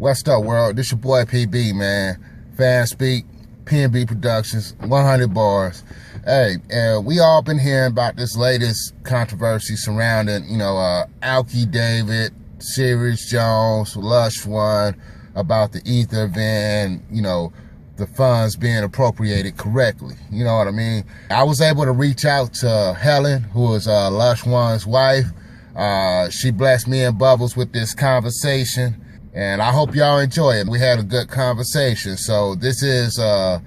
What's up, world? This your boy PB, man. Fan Speak, PNB Productions, 100 bars. Hey, we all been hearing about this latest controversy surrounding, Alki David, Serius Jones, LushOne, about the Ether event, the funds being appropriated correctly. You know what I mean? I was able to reach out to Helen, who is LushOne's wife. She blessed me and Bubbles with this conversation, and I hope y'all enjoy it. We had a good conversation. So this is the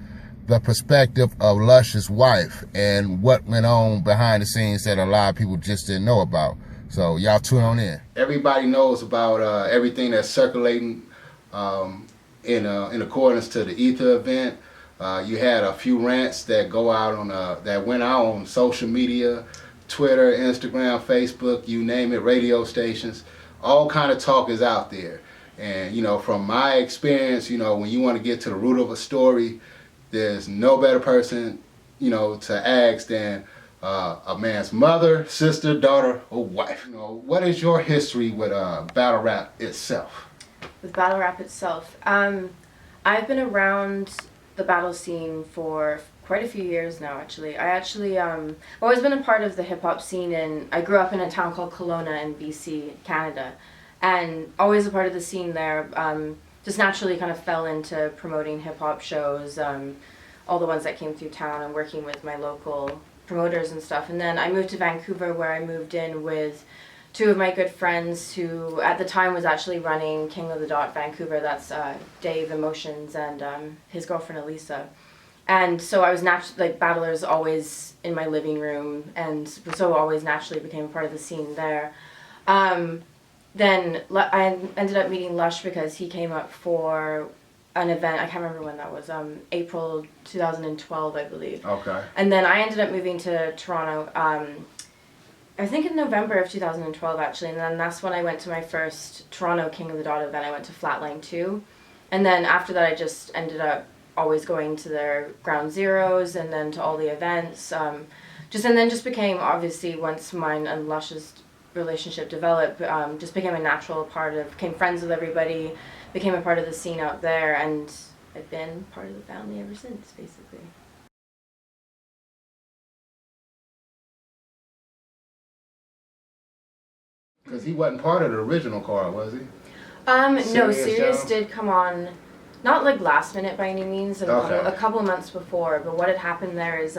perspective of Lush's wife and what went on behind the scenes that a lot of people just didn't know about. So y'all tune on in. Everybody knows about everything that's circulating in accordance to the Ether event. You had a few rants that went out on social media, Twitter, Instagram, Facebook, you name it, radio stations. All kind of talk is out there. And from my experience, when you want to get to the root of a story, there's no better person, to ask than a man's mother, sister, daughter, or wife. What is your history with battle rap itself? With battle rap itself, I've been around the battle scene for quite a few years now, actually. I've always been a part of the hip-hop scene, and I grew up in a town called Kelowna in BC, Canada, and always a part of the scene there. Just naturally kind of fell into promoting hip-hop shows, all the ones that came through town, and working with my local promoters and stuff. And then I moved to Vancouver, where I moved in with two of my good friends who at the time was actually running King of the Dot Vancouver. That's Dave Emotions and his girlfriend Elisa. And so I was naturally, battlers always in my living room, and so always naturally became a part of the scene there. Then I ended up meeting Lush because he came up for an event. I can't remember when that was. April 2012, I believe. Okay. And then I ended up moving to Toronto, I think in November of 2012, actually. And then that's when I went to my first Toronto King of the Dot event. I went to Flatline 2. And then after that, I just ended up always going to their ground zeros and then to all the events. And then just became, obviously, once mine and Lush's relationship developed, just became a natural part of, became friends with everybody, became a part of the scene out there, and I've been part of the family ever since, basically. Because he wasn't part of the original card, was he? No, Serius did come on, not like last minute by any means, a couple of months before, but what had happened there is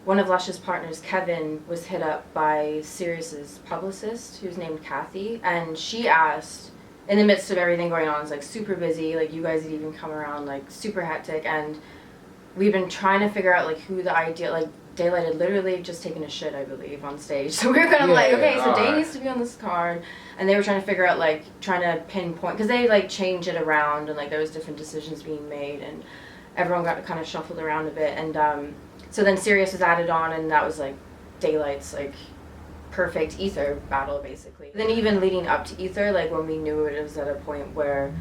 one of Lush's partners, Kevin, was hit up by Serius's publicist, who's named Kathy, and she asked, in the midst of everything going on, it's like super busy, like you guys had even come around, like super hectic, and we've been trying to figure out like who the ideal, like Daylight had literally just taken a shit, I believe, on stage. So we were kind of okay, so Day needs to be on this card. And they were trying to figure out, trying to pinpoint, because they, change it around, and, there was different decisions being made, and everyone got kind of shuffled around a bit. And so then Serius was added on, and that was, Daylight's, perfect Ether battle, basically. Then even leading up to Ether, when we knew it was at a point where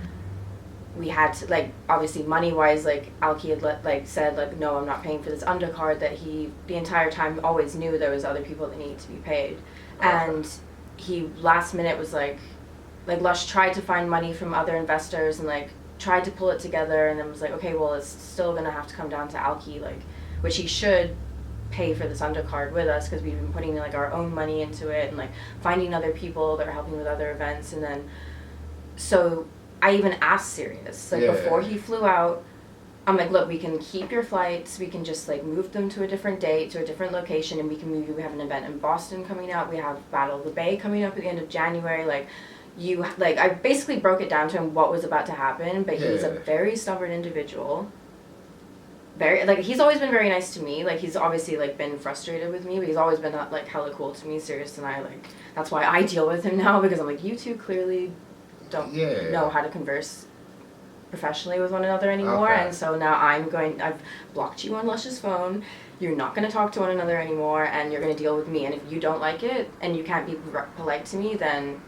we had to, obviously money-wise, Alki had said, no, I'm not paying for this undercard, that he, the entire time, always knew there was other people that needed to be paid. And he, last minute, was Lush tried to find money from other investors and, tried to pull it together, and then was okay, well, it's still gonna have to come down to Alki, which he should pay for this undercard with us, because we've been putting, our own money into it, and, finding other people that are helping with other events. And then, so I even asked Serius, before he flew out, I'm look, we can keep your flights, we can just move them to a different date, to a different location, and we can move you. We have an event in Boston coming up, we have Battle of the Bay coming up at the end of January, I basically broke it down to him what was about to happen, but he's a very stubborn individual. Very, he's always been very nice to me, he's obviously, been frustrated with me, but he's always been, hella cool to me. Serius and I, that's why I deal with him now, because I'm you two clearly don't know how to converse professionally with one another anymore, and so now I've blocked you on Lush's phone, you're not going to talk to one another anymore, and you're going to deal with me, and if you don't like it, and you can't be polite to me, then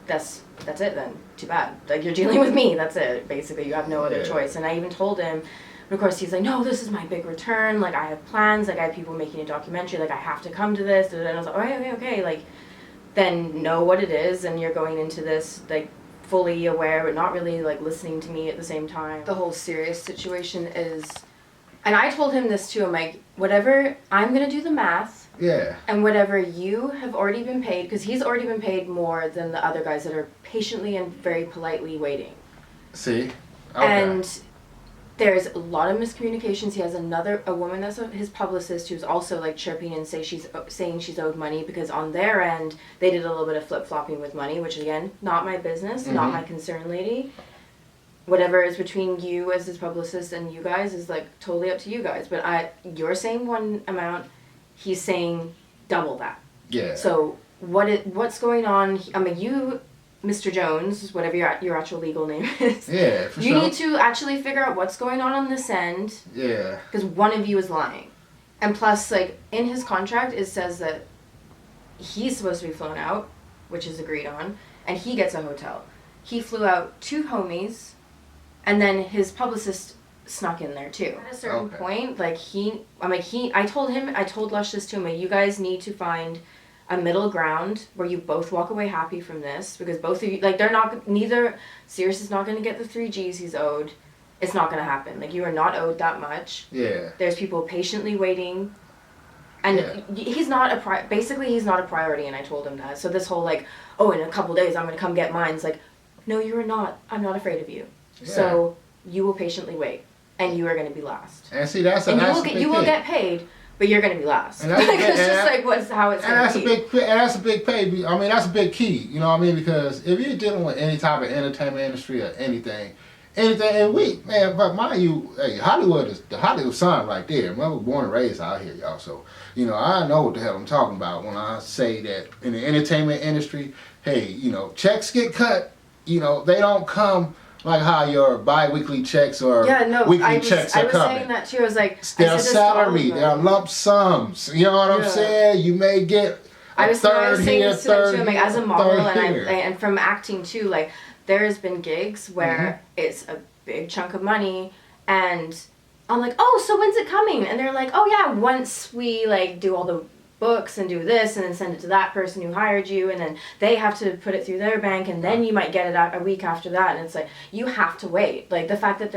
that's it then, too bad. You're dealing with me, that's it, basically, you have no other choice. And I even told him, and of course he's no, this is my big return, I have plans, I have people making a documentary, I have to come to this, and I was okay, then know what it is, and you're going into this, fully aware but not really like listening to me at the same time. The whole Serious situation is, and I told him this too, I'm like, whatever, I'm gonna do the math. Yeah. And whatever you have already been paid, because he's already been paid more than the other guys that are patiently and very politely waiting. See? Okay. And there's a lot of miscommunications. He has a woman that's his publicist who's also like chirping and saying she's owed money, because on their end they did a little bit of flip-flopping with money, which again, not my business, not my concern, lady. Whatever is between you as his publicist and you guys is like totally up to you guys. But you're saying one amount, he's saying double that. Yeah. So what's going on? I mean, you, Mr. Jones, whatever your actual legal name is. Yeah, for you sure. need to actually figure out what's going on this end. Yeah. Because one of you is lying. And plus, like, in his contract, it says that he's supposed to be flown out, which is agreed on, and he gets a hotel. He flew out 2 homies, and then his publicist snuck in there too. At a certain point, like I told Lush this to him, like, you guys need to find a middle ground where you both walk away happy from this, because both of you, like, Serious is not going to get the 3 Gs he's owed. It's not going to happen. Like, you are not owed that much. Yeah. There's people patiently waiting. And he's not a priority, and I told him that. So this whole, like, oh, in a couple days I'm going to come get mine. It's like, no, you're not. I'm not afraid of you. Yeah. So you will patiently wait, and you are going to be last. And see, you will get paid, but you're going to be last. And that's how it's going to be. And that's a big pay. I mean, that's a big key. You know what I mean? Because if you're dealing with any type of entertainment industry or anything, and but mind you, hey, Hollywood is the Hollywood sign right there. I was born and raised out here, y'all. So, you know, I know what the hell I'm talking about when I say that in the entertainment industry, hey, you know, checks get cut. You know, they don't come like how your bi-weekly checks or weekly checks are coming. I was saying that too. I was like, their salary, their lump sums. You know what I'm saying? You may get a third here, third here, like, as a model, and from acting too, like, there has been gigs where it's a big chunk of money, and I'm like, oh, so when's it coming? And they're like, oh yeah, once we like do all the books and do this and then send it to that person who hired you, and then they have to put it through their bank, and then you might get it out a week after that. And it's like, you have to wait. Like, the fact that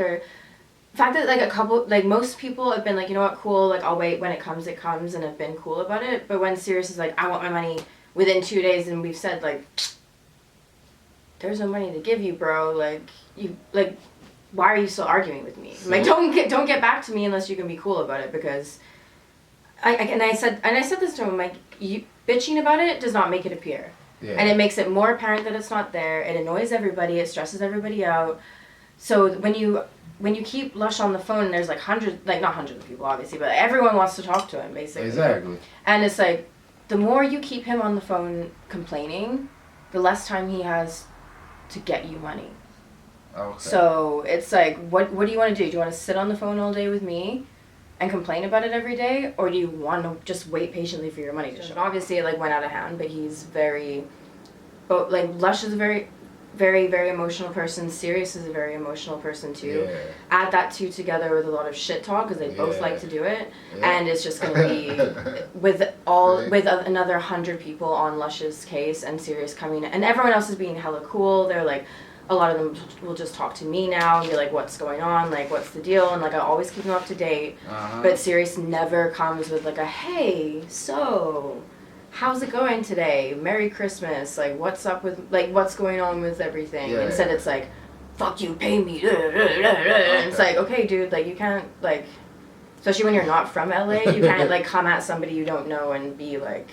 like most people have been like, you know what, cool, like, I'll wait, when it comes, and have been cool about it. But when Serious is like, I want my money within 2 days, and we've said, like, there's no money to give you, bro. Like, why are you still arguing with me? Like, don't get back to me unless you can be cool about it, because I said this to him, like, you bitching about it does not make it appear. Yeah. And it makes it more apparent that it's not there. It annoys everybody, it stresses everybody out. So when you keep Lush on the phone, and there's like not hundreds of people obviously, but everyone wants to talk to him basically. Exactly. And it's like, the more you keep him on the phone complaining, the less time he has to get you money. Okay. So it's like, what do you want to do? Do you want to sit on the phone all day with me and complain about it every day, or do you want to just wait patiently for your money to show? Obviously it like went out of hand, but Lush is a very, very, very emotional person. Serious is a very emotional person too. Yeah. Add that two together with a lot of shit talk, because they both like to do it, and it's just gonna be with another 100 people on Lush's case, and Serious coming, and everyone else is being hella cool. They're like, a lot of them will just talk to me now and be like, what's going on, like, what's the deal, and like, I always keep them up to date. But Serious never comes with like a, hey, so how's it going today, Merry Christmas, like, what's up with, like, what's going on with everything. Instead it's like, fuck you, pay me. And it's like, okay, dude, like, you can't, like, especially when you're not from LA, you can't like come at somebody you don't know and be like,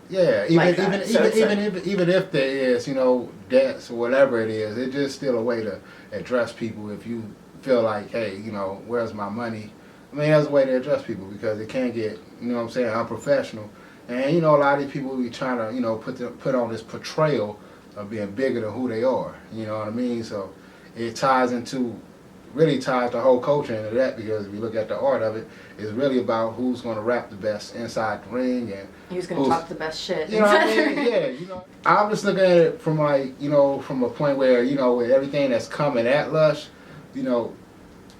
even if there is, you know, debts or whatever it is, it's just still a way to address people. If you feel like, hey, you know, where's my money? I mean, there's a way to address people, because it can get, you know what I'm saying, unprofessional. And, you know, a lot of these people be trying to, you know, put on this portrayal of being bigger than who they are. You know what I mean? So it really ties the whole culture into that, because if you look at the art of it, it's really about who's going to rap the best inside the ring, and who's going to talk the best shit. You know what I mean? Yeah, you know. I'm just looking at it from, like, you know, from a point where, you know, with everything that's coming at Lush, you know,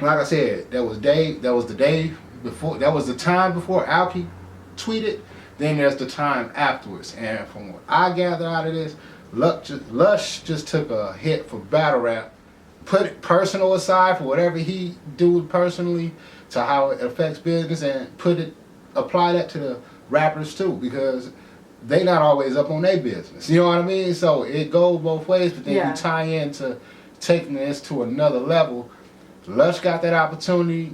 like I said, that was the time before Alki tweeted. Then there's the time afterwards. And from what I gather out of this, Lush just took a hit for battle rap, put it personal aside for whatever he do personally to how it affects business, and apply that to the rappers too, because they not always up on their business. You know what I mean? So it goes both ways, but then you tie into taking this to another level. Lush got that opportunity.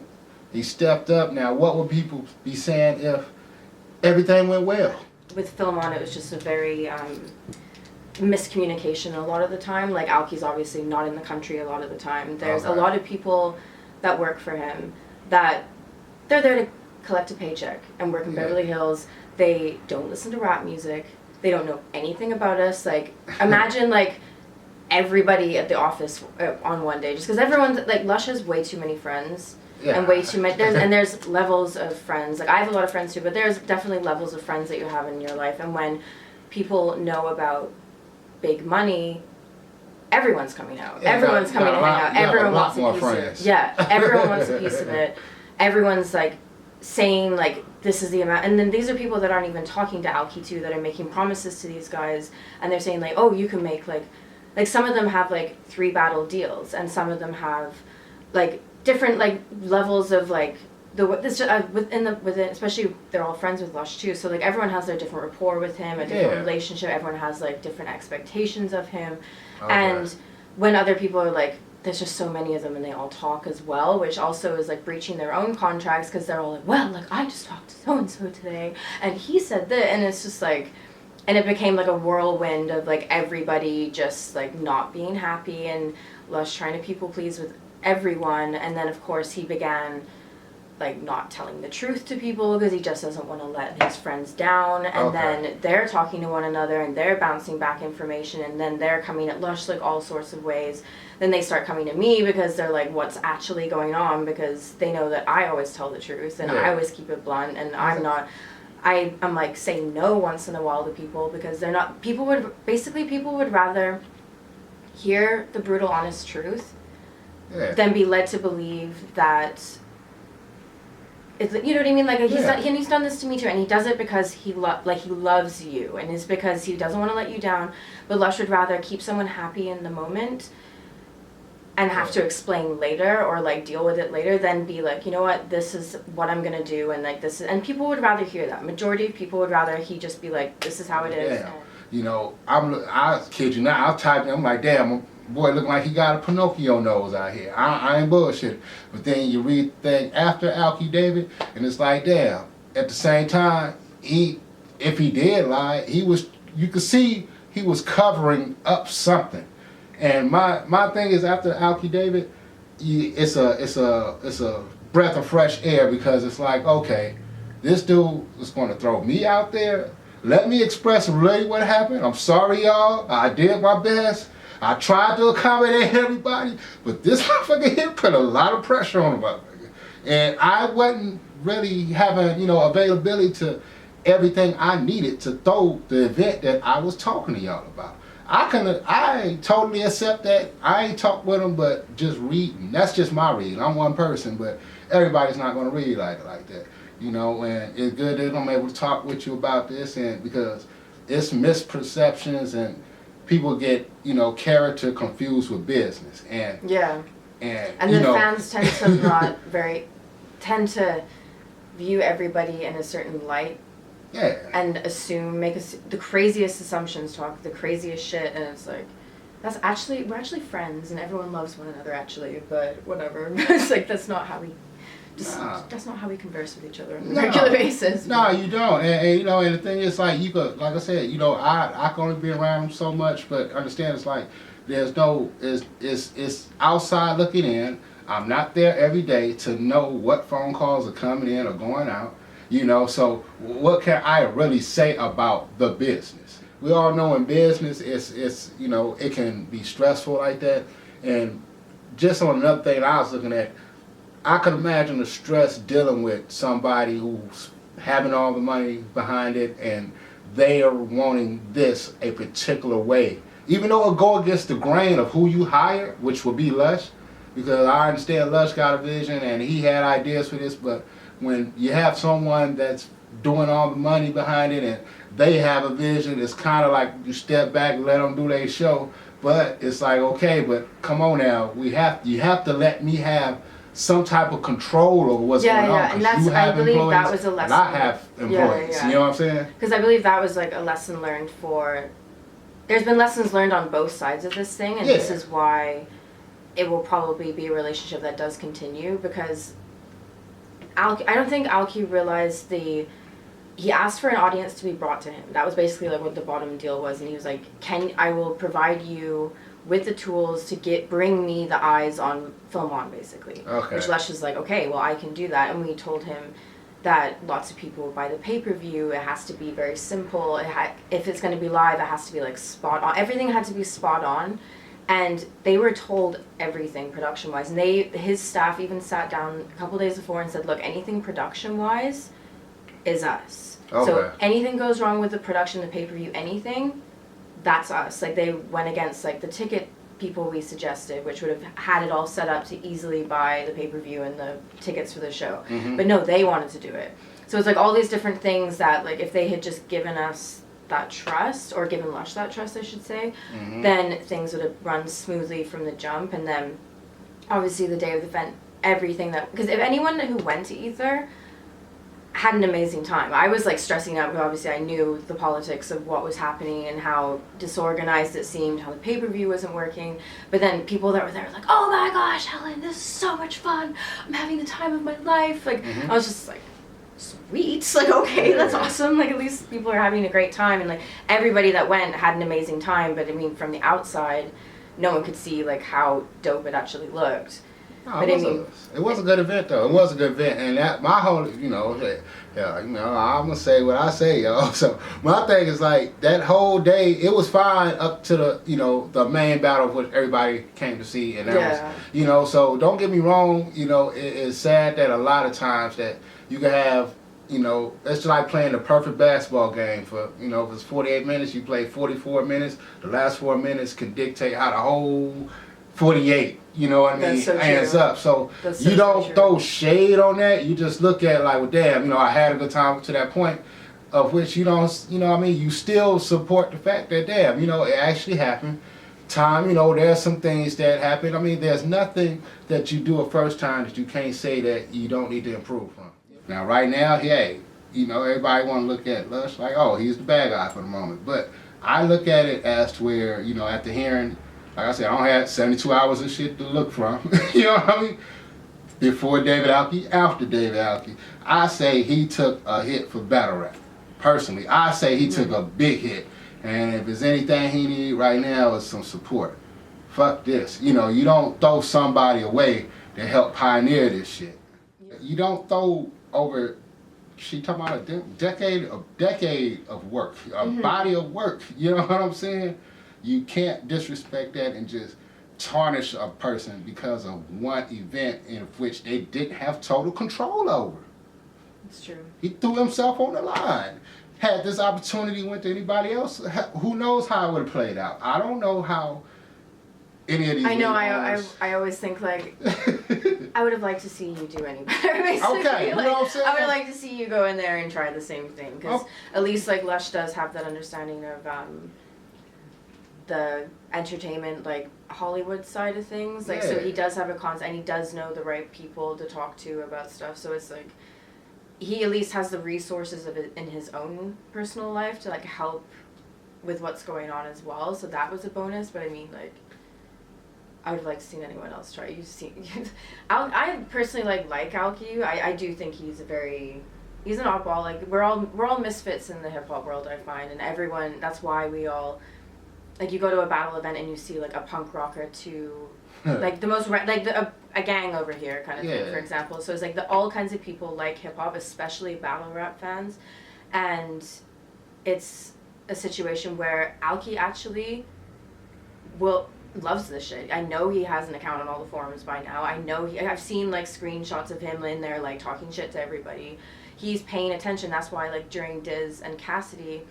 He stepped up. Now, what would people be saying if everything went well? With Film On, it was just a very miscommunication a lot of the time. Like, Alki's obviously not in the country a lot of the time. There's a lot of people that work for him that they're there to collect a paycheck and work in Beverly Hills. They don't listen to rap music. They don't know anything about us. Like, imagine, like, everybody at the office on one day. Just because everyone's, like, Lush has way too many friends. Yeah. And way too many. There's levels of friends. Like, I have a lot of friends too, but there's definitely levels of friends that you have in your life. And when people know about big money, everyone's coming out. Everyone's coming to hang out. Everyone wants a piece of it. Yeah, everyone wants a piece of it. Everyone's like saying like this is the amount, and then these are people that aren't even talking to Alki too, that are making promises to these guys, and they're saying like, oh, you can make like some of them have like 3 battle deals, and some of them have like different like levels of like within especially they're all friends with Lush too, so like everyone has their different rapport with him, a different relationship. Everyone has like different expectations of him, and when other people are like, there's just so many of them and they all talk as well, which also is like breaching their own contracts, because they're all like, well, like I just talked to so and so today and he said that, and it's just like, and it became like a whirlwind of like everybody just like not being happy, and Lush trying to people please with everyone. And then of course he began like not telling the truth to people because he just doesn't want to let his friends down, and then they're talking to one another and they're bouncing back information, and then they're coming at Lush like all sorts of ways. Then they start coming to me because they're like, what's actually going on, because they know that I always tell the truth and I always keep it blunt, and I'm like saying no once in a while to people because they're not, people would rather hear the brutal honest truth than be led to believe that it's, you know what I mean? Like he's done this to me too, and he does it because he loves you, and it's because he doesn't want to let you down. But Lush would rather keep someone happy in the moment and have to explain later or like deal with it later than be like, you know what, this is what I'm gonna do, and like this is, and people would rather hear that. Majority of people would rather he just be like, this is how it is. Yeah. You know, I kid you not, I'm typing, I'm like, damn, boy, looking like he got a Pinocchio nose out here. I ain't bullshit. But then you read the thing after Alki David, and it's like, damn. At the same time, if he did lie, you could see he was covering up something. And my thing is, after Alki David, it's a breath of fresh air, because it's like, okay, this dude is going to throw me out there. Let me express really what happened. I'm sorry, y'all. I did my best. I tried to accommodate everybody, but this motherfucker here put a lot of pressure on the motherfucker. And I wasn't really having, availability to everything I needed to throw the event that I was talking to y'all about. I totally accept that. I ain't talked with him, but just reading. That's just my read. I'm one person, but everybody's not going to read like that. And it's good that I'm able to talk with you about this, and because it's misperceptions and people get, character confused with business, and the fans tend to view everybody in a certain light, and make the craziest assumptions, talk the craziest shit, and it's like, we're actually friends, and everyone loves one another actually, but whatever. It's like that's not how we converse with each other on a regular basis. No, you don't. And the thing is, like, you could, like I said, I can only be around him so much, but understand it's like it's outside looking in. I'm not there every day to know what phone calls are coming in or going out. So what can I really say about the business? We all know in business it's it can be stressful like that. And just on another thing I was looking at, I could imagine the stress dealing with somebody who's having all the money behind it, and they are wanting this a particular way. Even though it'll go against the grain of who you hire, which will be Lush, because I understand Lush got a vision and he had ideas for this, but when you have someone that's doing all the money behind it, and they have a vision. It's kind of like you step back and let them do their show. But it's like, okay, but come on now, you have to let me have some type of control over what's going on. Yeah, and that's, I believe that was a lesson. And I have employees, you know what I'm saying? Because I believe that was like a lesson learned for, there's been lessons learned on both sides of this thing, and this is why it will probably be a relationship that does continue, because Alki, I don't think Alki realized he asked for an audience to be brought to him. That was basically like what the bottom deal was, and he was like, I will provide you with the tools to bring me the eyes on Film On, basically. Okay. Which Lush was like, okay, well, I can do that. And we told him that lots of people will buy the pay-per-view. It has to be very simple. If it's going to be live, it has to be like spot on. Everything had to be spot on. And they were told everything production-wise. And his staff even sat down a couple days before and said, look, anything production-wise is us. Okay. So anything goes wrong with the production, the pay-per-view, anything, that's us. Like, they went against like the ticket people we suggested, which would have had it all set up to easily buy the pay-per-view and the tickets for the show. Mm-hmm. But no, they wanted to do it. So it's like all these different things that, like, if they had just given us that trust, or given Lush that trust, I should say, then things would have run smoothly from the jump. And then obviously the day of the event, everything that, because if anyone who went to Ether had an amazing time. I was like stressing out because obviously I knew the politics of what was happening and how disorganized it seemed, how the pay-per-view wasn't working. But then people that were there were like, oh my gosh, Helen, this is so much fun. I'm having the time of my life. Like, I was just like, sweet. Like, okay, that's awesome. Like, at least people are having a great time. And like, everybody that went had an amazing time. But I mean, from the outside, no one could see like how dope it actually looked. No, it was a good event though. It was a good event, and that my whole, I'm gonna say what I say, y'all. So my thing is like that whole day, it was fine up to the main battle of which everybody came to see, and that was, So don't get me wrong, it's sad that a lot of times that you can have, it's like playing the perfect basketball game for, if it's 48 minutes, you play 44 minutes. The last 4 minutes can dictate how the whole 48, you know what I mean, ends up. So you don't throw shade on that. You just look at it like, well, damn, I had a good time to that point, of which you don't, you still support the fact that, damn, it actually happened. Time, there's some things that happen. I mean, there's nothing that you do a first time that you can't say that you don't need to improve from. Now, right now, everybody want to look at Lush like, oh, he's the bad guy for the moment. But I look at it as to where, after hearing, like I said, I don't have 72 hours of shit to look from. You know what I mean? Before David Alki, after David Alki. I say he took a hit for battle rap. Personally, I say he took a big hit. And if there's anything he need right now is some support. Fuck this. You don't throw somebody away to help pioneer this shit. You don't throw over, she talking about a decade of work, a body of work. You know what I'm saying? You can't disrespect that and just tarnish a person because of one event in which they didn't have total control over. It's true. He threw himself on the line. Had this opportunity went to anybody else, who knows how it would have played out. I don't know how any of these. I know. I always think like I would have liked to see you do any better. Basically. Okay, you know what I'm saying? I would like to see you go in there and try the same thing, because at least like Lush does have that understanding of the entertainment, like Hollywood side of things. Like, so he does have a concept, and he does know the right people to talk to about stuff. So it's like he at least has the resources of it in his own personal life to like help with what's going on as well. So that was a bonus. But I mean, like, I would have liked to see anyone else try. I personally like Alki. I do think he's an oddball. Like, we're all misfits in the hip hop world, I find, and everyone. That's why we all. Like, you go to a battle event and you see, like, a punk rocker to, like, the most, like, a gang over here kind of thing, for example. So it's, like, all kinds of people like hip-hop, especially battle rap fans. And it's a situation where Alki actually loves this shit. I know he has an account on all the forums by now. I've seen, like, screenshots of him in there, like, talking shit to everybody. He's paying attention. That's why, like, during Diz and Cassidy,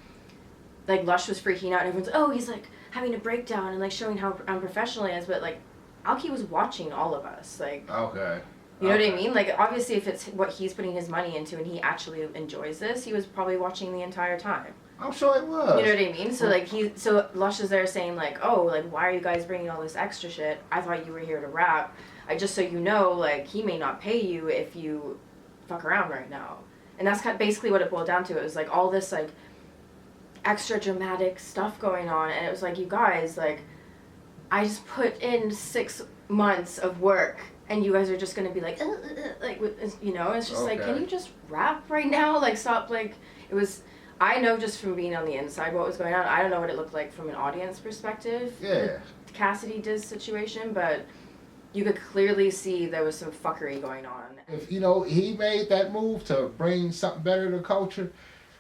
like, Lush was freaking out, and everyone's like, oh, he's, like, having a breakdown and, like, showing how unprofessional he is, but, like, Alki was watching all of us, like... Okay. You know what I mean? Like, obviously, if it's what he's putting his money into and he actually enjoys this, he was probably watching the entire time. I'm sure it was. You know what I mean? So, like, so Lush is there saying, like, oh, like, why are you guys bringing all this extra shit? I thought you were here to rap. Just so you know, like, he may not pay you if you fuck around right now. And that's kind of basically what it boiled down to. It was, like, all this, like, extra dramatic stuff going on. And it was like, you guys, like, I just put in 6 months of work. And you guys are just gonna be like, like, you know, it's just like, can you just rap right now? Like, stop, like, it was, I know just from being on the inside what was going on. I don't know what it looked like from an audience perspective. Yeah. The Cassidy Diz situation, but you could clearly see there was some fuckery going on. If, you know, he made that move to bring something better to the culture,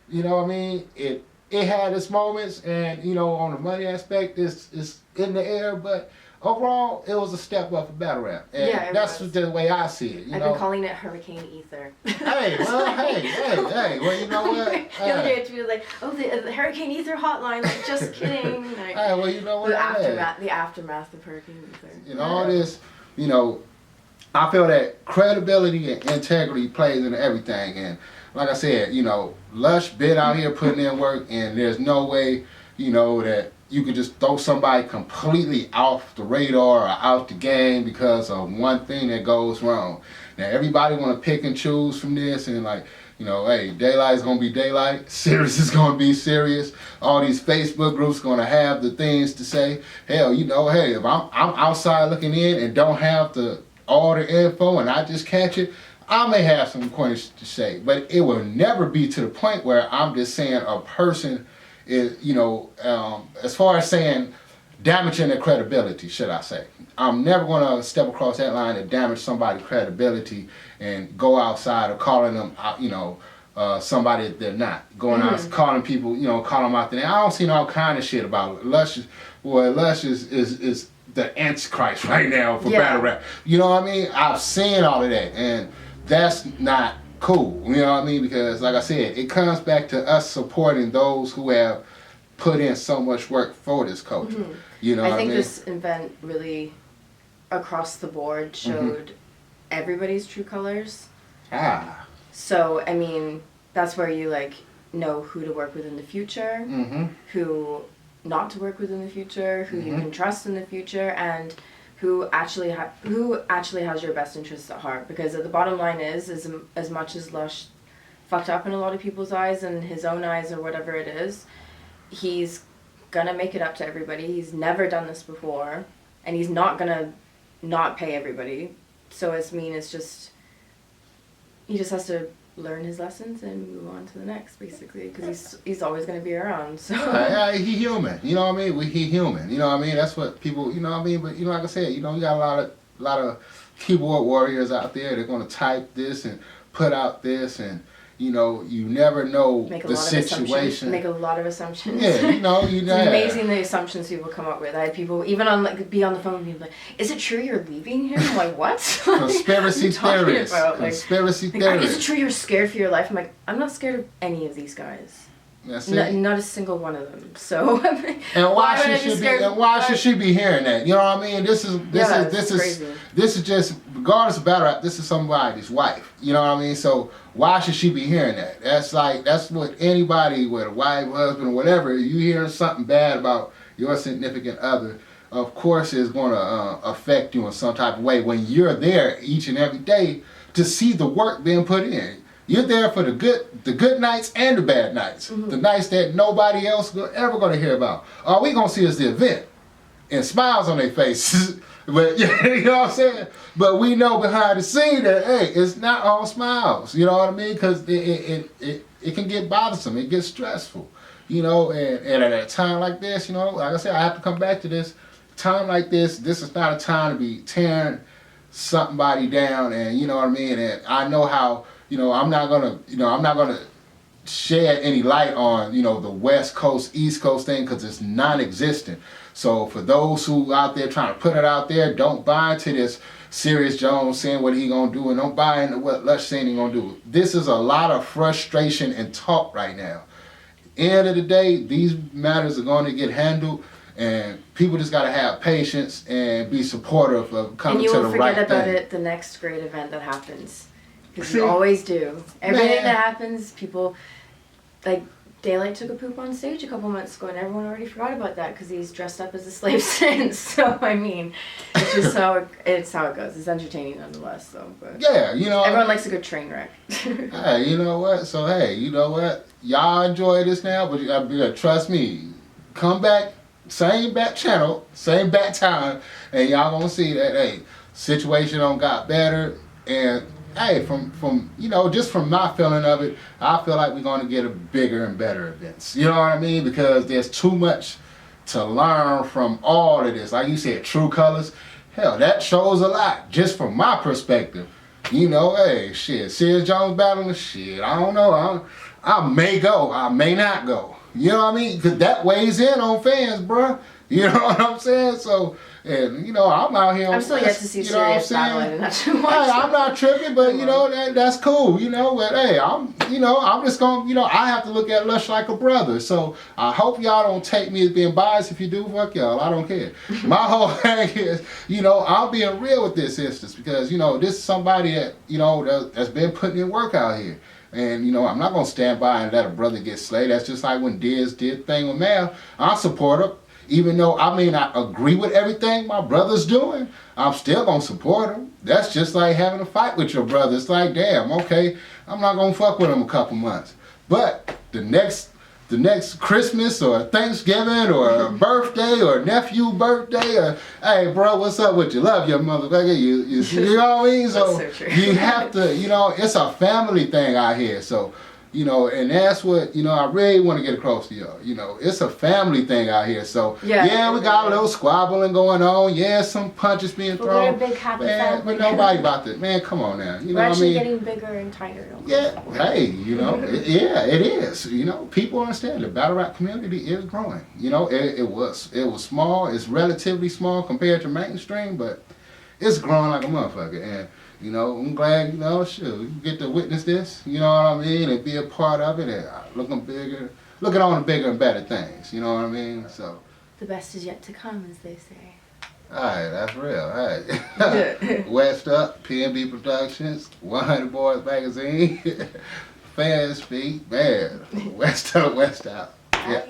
you know what I mean? It had its moments, and, you know, on the money aspect, it's in the air, but overall, it was a step up for battle rap. And yeah, that's the way I see it. I've been calling it Hurricane Ether. Hey, well, you know what? The other day, it was like, oh, the Hurricane Ether hotline, like, just kidding. Like, hey, well, you know what? The aftermath of Hurricane Ether. You know, all this, you know, I feel that credibility and integrity plays into everything. And like I said, you know, Lush been out here putting in work, and there's no way, you know, that you could just throw somebody completely off the radar or out the game because of one thing that goes wrong. Now, everybody want to pick and choose from this, and, like, you know, hey, daylight is going to be daylight, serious is going to be serious. All these Facebook groups going to have the things to say. Hell, you know, hey, if I'm outside looking in and don't have all the info and I just catch it, I may have some points to say, but it will never be to the point where I'm just saying a person is, you know, as far as saying damaging their credibility, should I say. I'm never going to step across that line and damage somebody's credibility and go outside of calling them, you know, somebody that they're not. Going out, calling people, you know, calling them out there. I don't see all kind of shit about it. Lush is the Antichrist right now for battle rap. You know what I mean? I've seen all of that, and that's not cool. You know what I mean? Because, like I said, it comes back to us supporting those who have put in so much work for this culture. You know what I mean? I think this event really, across the board, showed everybody's true colors. So, I mean, that's where you, like, know who to work with in the future, who not to work with in the future, who you can trust in the future, and who actually has your best interests at heart. Because the bottom line is as much as Lush fucked up in a lot of people's eyes and his own eyes or whatever it is, he's gonna make it up to everybody. He's never done this before, and he's not gonna not pay everybody. So it's just he just has to learn his lessons and move on to the next, basically, because he's always going to be around. So yeah, he human. You know what I mean? He human. You know what I mean? That's what people. You know what I mean? But, you know, like I said, you know, you got a lot of keyboard warriors out there. They're going to type this and put out this, and, you know, you never know the situation. Make a lot of assumptions. Yeah, you know, It's amazing the assumptions people come up with. I had people even on, like, be on the phone and be like, "Is it true you're leaving him?" I'm like, "What?" Conspiracy theorists. Conspiracy theorists. Is it true you're scared for your life? I'm like, I'm not scared of any of these guys. Not a single one of them. So and why should she be hearing that? You know what I mean? This is just, regardless of battle rap, this is somebody's wife. You know what I mean? So why should she be hearing that? That's what anybody with a wife, husband, or whatever, you hearing something bad about your significant other, of course is going to affect you in some type of way when you're there each and every day to see the work being put in. You're there for the good nights and the bad nights. The nights that nobody else ever going to hear about. All we going to see is the event and smiles on their faces. But you know what I'm saying? But we know behind the scene that, hey, it's not all smiles. You know what I mean? Because it can get bothersome. It gets stressful. You know, and at a time like this, you know, like I said, I have to come back to this. Time like this is not a time to be tearing somebody down, and you know what I mean? And I know how, you know, I'm not gonna shed any light on, you know, the West Coast, East Coast thing, because it's non-existent. So for those who out there trying to put it out there, don't buy into this Serius Jones saying what he gonna do, and don't buy into what Lush saying he gonna do. This is a lot of frustration and talk right now. End of the day, these matters are going to get handled, And people just gotta have patience and be supportive of coming to the right thing. And you will forget about it the next great event that happens. Because you always do. Everything that happens, people, like, Daylight took a poop on stage a couple months ago, and everyone already forgot about that because he's dressed up as a slave since. So I mean, it's just how it goes. It's entertaining nonetheless, though. But yeah, you know, everyone likes a good train wreck. Hey, you know what? So hey, you know what? Y'all enjoy this now, but you gotta trust me. Come back, same back channel, same back time, and y'all gonna see that hey, situation done got better. And hey, from you know, just from my feeling of it, I feel like we're gonna get a bigger and better events. You know what I mean? Because there's too much to learn from all of this. Like you said, True Colors, hell, that shows a lot just from my perspective. You know, hey, shit, Serius Jones battling, shit, I don't know. I may go, I may not go. You know what I mean? Because that weighs in on fans, bruh. You know what I'm saying? So, and you know, I'm out here. I'm still yet to see Serius battle. I didn't actually watch. Hey, I'm not tripping, but you know that's cool. You know, but hey, I'm just gonna, you know, I have to look at Lush like a brother. So I hope y'all don't take me as being biased. If you do, fuck y'all. I don't care. My whole thing is, you know, I'm being real with this instance because you know this is somebody that you know that's been putting in work out here. And, you know, I'm not going to stand by and let a brother get slayed. That's just like when Diz did thing with Mal. I support him. Even though, I mean, I agree with everything my brother's doing, I'm still going to support him. That's just like having a fight with your brother. It's like, damn, okay, I'm not going to fuck with him a couple months. But the next Christmas or Thanksgiving or a birthday or nephew birthday or, hey, bro, what's up with you? Love your motherfucker. You know what I mean? So you have to, you know, it's a family thing out here. So, you know, and that's what, you know, I really want to get across to y'all. You know, it's a family thing out here. So, yeah, we got a little squabbling going on. Yeah, some punches being thrown. We're a big happy man, family. but nobody about that. Man, come on now. You know we're what I mean? actually getting bigger and tighter. Yeah, hey, you know, yeah, it is. You know, people understand the battle rap community is growing. You know, it was small. It's relatively small compared to mainstream, but it's growing like a motherfucker. And you know, I'm glad, you know, you get to witness this, you know what I mean, and be a part of it, and looking on the bigger and better things, you know what I mean, so. The best is yet to come, as they say. Alright, that's real, alright. West Up, PNB Productions, 100 Boys Magazine, Fan Speak, man, West Up, West Out. Yeah.